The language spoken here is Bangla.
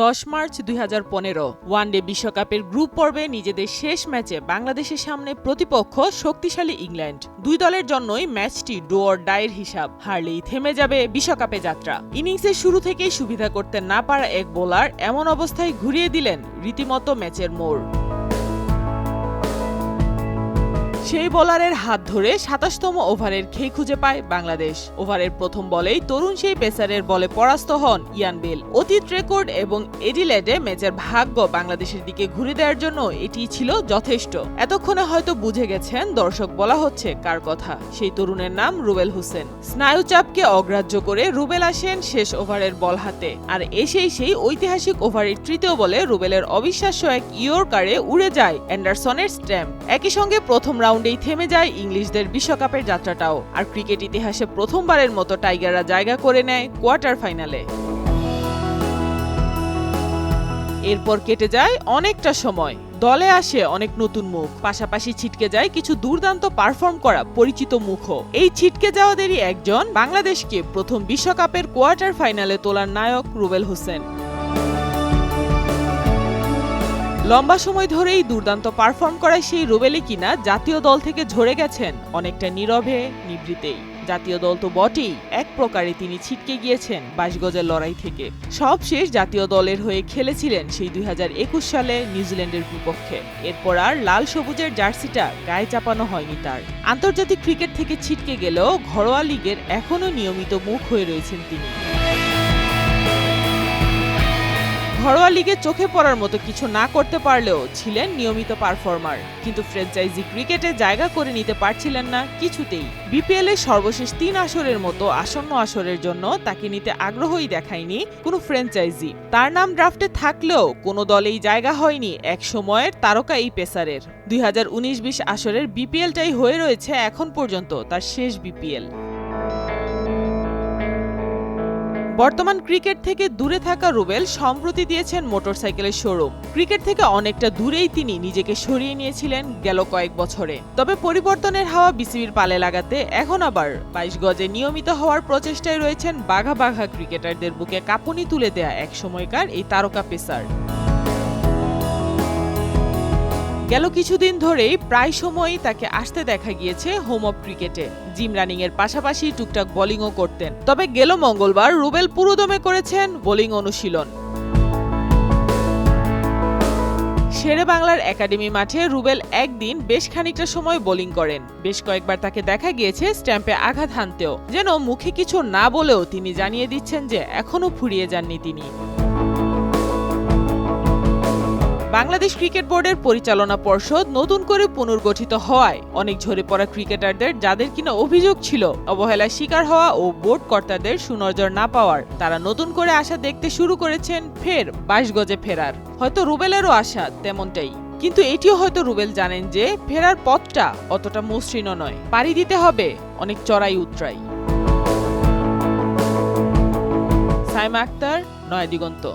10 মার্চ 2015 ওয়ানডে বিশ্বকাপের গ্রুপ পর্বে নিজেদের শেষ ম্যাচে বাংলাদেশের সামনে প্রতিপক্ষ শক্তিশালী ইংল্যান্ড। দুই দলের জন্যই ম্যাচটি ডু অর ডাইয়ের হিসাব, হারলেই থেমে যাবে বিশ্বকাপে যাত্রা। ইনিংসের শুরু থেকেই সুবিধা করতে না পারা এক বোলার এমন অবস্থায় ঘুরিয়ে দিলেন রীতিমতো ম্যাচের মোড়। সেই বোলারের হাত ধরে ২৭তম ওভারের খেই খুঁজে পায় বাংলাদেশ। ওভারের প্রথম বলেই তরুণ সেই পেসারের বলে পরাস্ত হন ইয়ান বেল। অতীত রেকর্ড এবং এডিলেডে ম্যাচের ভাগ্য বাংলাদেশের দিকে ঘুরে দেওয়ার জন্য এটিই ছিল যথেষ্ট। এতক্ষণে হয়তো বুঝে গেছেন দর্শক, বলা হচ্ছে কার কথা। সেই তরুণের নাম রুবেল হোসেন। স্নায়ুচাপকে অগ্রাহ্য করে রুবেল আসেন শেষ ওভারের বল হাতে, আর এসেই সেই ঐতিহাসিক ওভারের তৃতীয় বলে রুবেলের অবিশ্বাস্য এক ইয়র্কারে উড়ে যায় অ্যান্ডারসনের স্ট্যাম্প। একই সঙ্গে প্রথম রাউন্ডেই থেমে যায় ইংলিশদের বিশ্বকাপের যাত্রাটাও, আর ক্রিকেট ইতিহাসে প্রথমবারের মতো টাইগাররা জায়গা করে নেয় কোয়ার্টার ফাইনালে। এরপর কেটে যায় অনেকটা সময়, দলে আসে অনেক নতুন মুখ, পাশাপাশি ছিটকে যায় কিছু দুর্দান্ত পারফর্ম করা পরিচিত মুখও। এই ছিটকে যাওয়াদেরই একজন বাংলাদেশকে প্রথম বিশ্বকাপের কোয়ার্টার ফাইনালে তোলার নায়ক রুবেল হোসেন। লম্বা সময় ধরেই দুর্দান্ত পারফর্ম করায় সেই রুবেলই কিনা জাতীয় দল থেকে ঝরে গেছেন অনেকটা নীরবে নিভৃতেই। জাতীয় দল তো বটেই, এক প্রকারে তিনি ছিটকে গিয়েছেন 22 গজের লড়াই থেকে। সবশেষ জাতীয় দলের হয়ে খেলেছিলেন সেই 2021 সালে নিউজিল্যান্ডের বিপক্ষে। এরপর আর লাল সবুজের জার্সিটা গায়ে চাপানো হয়নি তার। আন্তর্জাতিক ক্রিকেট থেকে ছিটকে গেলেও ঘরোয়া লিগের এখনও নিয়মিত মুখ হয়ে রয়েছেন তিনি। ঘরোয়া লিগে চোখে পড়ার মতো কিছু না করতে পারলেও ছিলেন নিয়মিত পারফর্মার, কিন্তু ফ্র্যাঞ্চাইজি ক্রিকেটে জায়গা করে নিতে পারছিলেন না কিছুতেই। বিপিএল এর সর্বশেষ 3 আসরের মতো আসন্ন আসরের জন্য তাকে নিতে আগ্রহই দেখায়নি কোনো ফ্র্যাঞ্চাইজি। তার নাম ড্রাফটে থাকলেও কোনো দলেই জায়গা হয়নি এক সময়ের তারকা এই পেসারের। 2019-20 আসরের বিপিএলটাই হয়ে রয়েছে এখন পর্যন্ত তার শেষ বিপিএল। বর্তমান ক্রিকেট থেকে দূরে থাকা রুবেল সম্প্রতি দিয়েছেন মোটরসাইকেলের শোরুম। ক্রিকেট থেকে অনেকটা দূরেই তিনি নিজেকে সরিয়ে নিয়েছিলেন গেল কয়েক বছরে। তবে পরিবর্তনের হাওয়া বিসিবির পালে লাগাতে এখন আবার 22 গজে নিয়মিত হওয়ার প্রচেষ্টায় রয়েছেন বাঘা বাঘা ক্রিকেটারদের বুকে কাঁপুনি তুলে দেয়া এক সময়কার এই তারকা পেসার। গেল কিছুদিন ধরেই প্রায় সময়ই তাকে আসতে দেখা গিয়েছে হোম অফ ক্রিকেটে। জিম রানিং এর পাশাপাশি টুকটাক বোলিংও করতেন। তবে গেল মঙ্গলবার রুবেল পুরোদমে করেছেন বোলিং অনুশীলন। শেরে বাংলার একাডেমি মাঠে রুবেল একদিন বেশ খানিকটা সময় বোলিং করেন। বেশ কয়েকবার তাকে দেখা গিয়েছে স্ট্যাম্পে আঘাত হানতেও, যেন মুখে কিছু না বলেও তিনি জানিয়ে দিচ্ছেন যে এখনো ফুরিয়ে যাননি তিনি। বাংলাদেশ ক্রিকেট বোর্ডের পরিচালনা পর্ষদ নতুন করে পুনর্গঠিত হওয়ায় অনেক ঝরে পড়া ক্রিকেটারদের, যাদের কিনা অভিযোগ ছিল অবহেলার শিকার হওয়া ও বোর্ড কর্তাদের সুনজর না পাওয়ার, তারা নতুন করে আশা দেখতে শুরু করেছেন ফের 22 গজে ফেরার। হয়তো রুবেলেরও আশা তেমনটাই, কিন্তু এটিও হয়তো রুবেল জানেন যে ফেরার পথটা অতটা মসৃণ নয়, পাড়ি দিতে হবে অনেক চড়াই উতরাই। সাইমা আক্তার, নয়া দিগন্ত।